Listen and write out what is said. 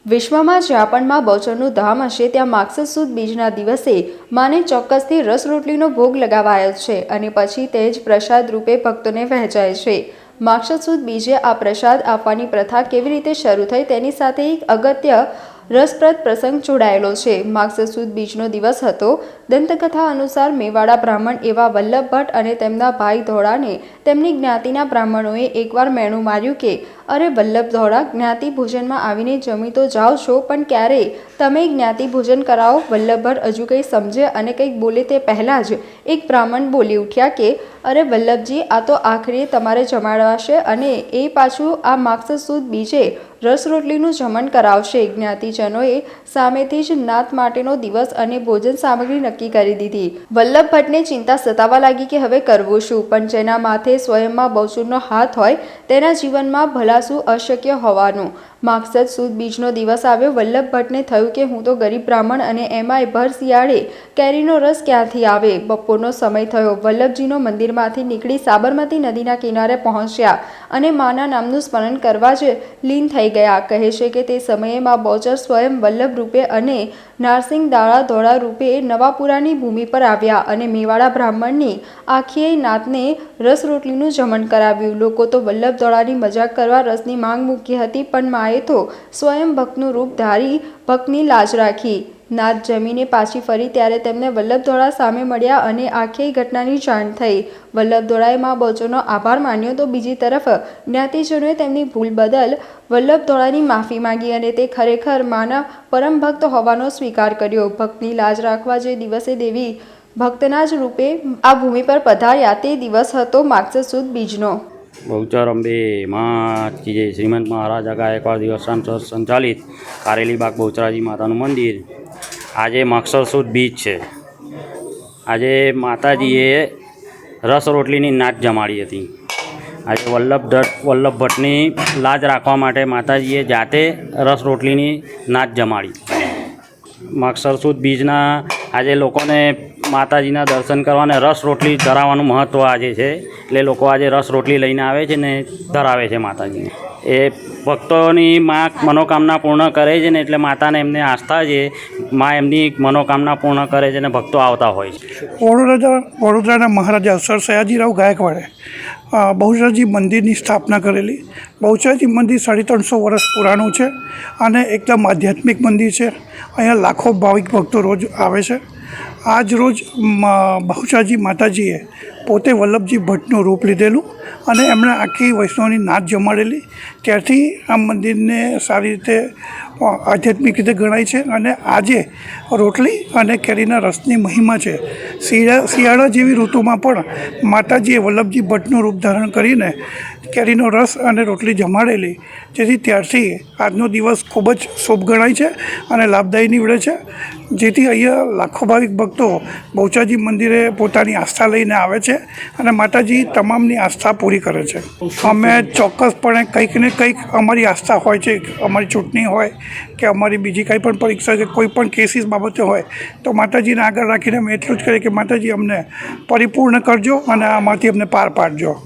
વિશ્વમાં જ્યાં પણ માં બહુચરનું ધામ હશે ત્યાં માગસર સુદ બીજના દિવસે માને ચોક્કસથી રસ રોટલીનો ભોગ લગાવાયો છે અને પછી તે જ પ્રસાદ રૂપે ભક્તોને વહેંચાય છે। માગસર સુદ બીજે આ પ્રસાદ આપવાની પ્રથા કેવી રીતે શરૂ થઈ તેની સાથે એક અગત્ય રસપ્રદ પ્રસંગ જોડાયેલો છે। માગસર સુદ બીજનો દિવસ હતો। દંતકથા અનુસાર મેવાડા બ્રાહ્મણ એવા વલ્લભ ભટ્ટ અને તેમના ભાઈ ધોળાને તેમની જ્ઞાતિના બ્રાહ્મણોએ એકવાર મેણું માર્યું કે અરે વલ્લભ ધોળા, જ્ઞાતિ ભોજનમાં આવીને જમી તો જાઓ છો, પણ ક્યારે તમે જ્ઞાતિ ભોજન કરાવો। વલ્લભ ભટ્ટ હજુ કંઈ સમજે અને કંઈક બોલે તે પહેલાં જ એક બ્રાહ્મણ બોલી ઉઠ્યા કે અરે વલ્લભજી, આ તો આખરે તમારે જમાડવાશે અને એ પાછું આ માગસર સુદ બીજે રસ રોટલીનું જમણ કરાવશે। જ્ઞાતિજનોએ સામેથી જ નાત માટેનો દિવસ અને ભોજન સામગ્રી નક્કી કરી દીધી। વલ્લભ ભટ્ટને ચિંતા સતાવા લાગી કે હવે કરવું શું, પણ જેના માથે સ્વયંમાં બહુચરનો હાથ હોય તેના જીવનમાં ભલા શું અશક્ય હોવાનું। માગસર સુદ બીજનો દિવસ આવ્યો। વલ્લભ ભટ્ટને થયું કે હું તો ગરીબ બ્રાહ્મણ અને એમાંય ભર શિયાળે કેરીનો રસ ક્યાંથી આવે। બપોરનો સમય થયો। વલ્લભજીનો મંદિરમાંથી નીકળી સાબરમતી નદીના કિનારે પહોંચ્યા અને માના નામનું સ્મરણ કરવા જ લીન થઈ ગયા। કહે છે કે તે સમયે માં બહુચર સ્વયં વલ્લભ રૂપે અને નારસિંહ દાડા ધોળા રૂપે નવાપુરાની ભૂમિ પર આવ્યા અને મેવાડા બ્રાહ્મણની આખીય નાતને રસ રોટલીનું જમણ કરાવ્યું। લોકો તો વલ્લભ ધોળાની મજાક કરવા રસની માંગ મૂકી હતી, પણ માએ તો સ્વયં ભક્તનું રૂપ ધારી ભક્તની લાજ રાખી। નાત જમીને પાછી ફરી ત્યારે તેમને વલ્લભ ધોળા સામે મળ્યા અને આખી ઘટનાની જાણ થઈ। વલ્લભ ધોળાએ માં બહુચરનો આભાર માન્યો તો બીજી તરફ જ્ઞાતિજનોએ તેમની ભૂલ બદલ વલ્લભ ધોળાની માફી માંગી અને તે ખરેખર માના પરમ ભક્ત હોવાનો સ્વીકાર કર્યો। ભક્તની લાજ રાખવા જે દિવસે દેવી ભક્તના જ રૂપે આ ભૂમિ પર પધાર્યા તે દિવસ હતો માગસર સુદ બીજનો। બહુચર અંબે માં જે શ્રીમંત મહારાજા ગાયકવાડ દેવસ્થાન સંચાલિત કારેલી બાગ બહુચરાજી માતાનું મંદિર આજે માગસર સુદ બીજ છે। આજે માતાજીએ રસ રોટલીની નાત જમાડી હતી। આજે વલ્લભ ભટ્ટની લાજ રાખવા માટે માતાજીએ જાતે રસ રોટલીની નાત જમાડી। માગસર સુદ બીજના આજે લોકોને માતાજીના દર્શન કરવા અને રસ રોટલી ધરાવવાનું મહત્ત્વ આજે છે, એટલે લોકો આજે રસ રોટલી લઈને આવે છે ને ધરાવે છે માતાજીને। એ ભક્તોની માં મનોકામના પૂર્ણ કરે છે ને, એટલે માતાને એમને આસ્થા છે, માં એમની મનોકામના પૂર્ણ કરે છે ને ભક્તો આવતા હોય છે। વડોદરાના મહારાજા સર સયાજીરાવ ગાયકવાડે બહુચરાજી મંદિરની સ્થાપના કરેલી। બહુચરાજી મંદિર 350 વર્ષ પુરાણું છે અને એકદમ આધ્યાત્મિક મંદિર છે। અહીંયા લાખો ભાવિક ભક્તો રોજ આવે છે। આજ રોજ બહુચરાજી માતાજીએ પોતે વલ્લભજી ભટ્ટનું રૂપ લીધેલું અને એમણે આખી વૈષ્ણવની નાત જમાડેલી। ત્યારથી આ મંદિરને સારી રીતે આધ્યાત્મિક રીતે ગણાય છે અને આજે રોટલી અને કેરીના રસની મહિમા છે। શિયાળા જેવી ઋતુમાં પણ માતાજીએ વલ્લભજી ભટ્ટનું રૂપ ધારણ કરીને કેરીનો રસ અને રોટલી જમાડેલી, જેથી ત્યારથી આજનો દિવસ ખૂબ જ શુભ ગણાય છે અને લાભદાયી નીવડે છે, જેથી અહીંયા લાખો ભાવિક ભક્તો બહુચરાજી મંદિરે પોતાની આસ્થા લઈને આવે છે અને માતાજી તમામની આસ્થા પૂરી કરે છે। અમે ચોક્કસપણે કંઈક ને કંઈક અમારી આસ્થા હોય છે, અમારી ચૂંટણી હોય કે અમારી બીજી કંઈ પણ પરીક્ષા કે કોઈ પણ કેસીસ બાબતે હોય તો માતાજીને આગળ રાખીને અમે એટલું જ કહીએ કે માતાજી અમને પરિપૂર્ણ કરજો અને આમાંથી અમને પાર પાડજો।